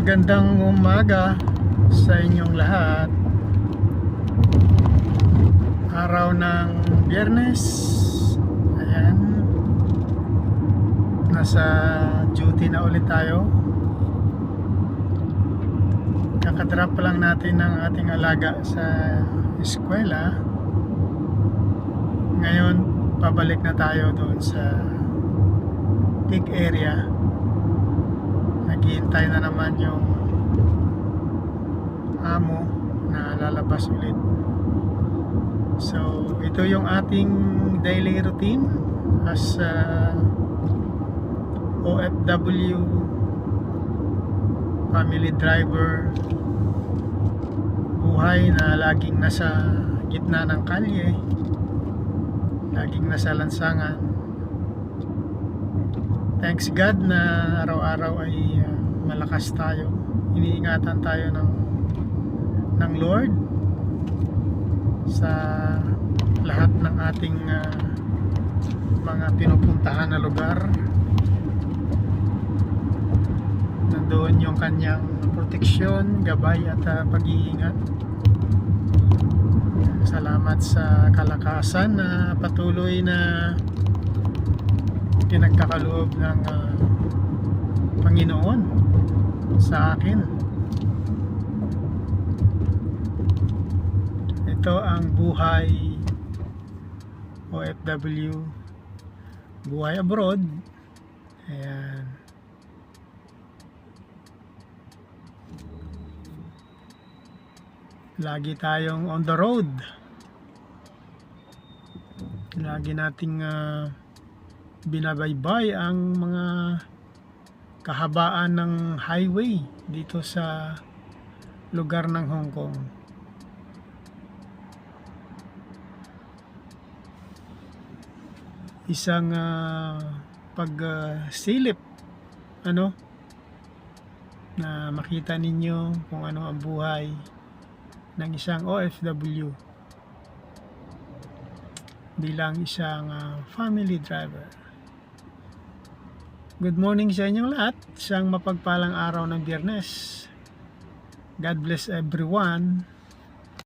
Magandang umaga sa inyong lahat. Araw ng Biyernes. Ayan. Nasa duty na ulit tayo. Kakadrop lang natin ng ating alaga sa eskwela. Ngayon, pabalik na tayo doon sa peak area. Naghihintay na naman yung amo na lalabas ulit. So, ito yung ating daily routine as OFW family driver. Buhay na laging nasa gitna ng kalye, laging nasa lansangan. Thanks God na araw-araw ay malakas tayo. Iniingatan tayo ng Lord sa lahat ng ating mga pinupuntahan na lugar. Nandoon yung kanyang proteksyon, gabay at pag-iingat. Salamat sa kalakasan na patuloy na pinagkakaloob ng Panginoon sa akin. Ito ang buhay OFW, buhay abroad. Ayan. Lagi tayong on the road. Lagi nating binabaybay ang mga kahabaan ng highway dito sa lugar ng Hong Kong. Isang pagsilip na makita ninyo kung ano ang buhay ng isang OFW bilang isang family driver. Good morning sa inyong lahat. Isang mapagpalang araw ng Biyernes. God bless everyone.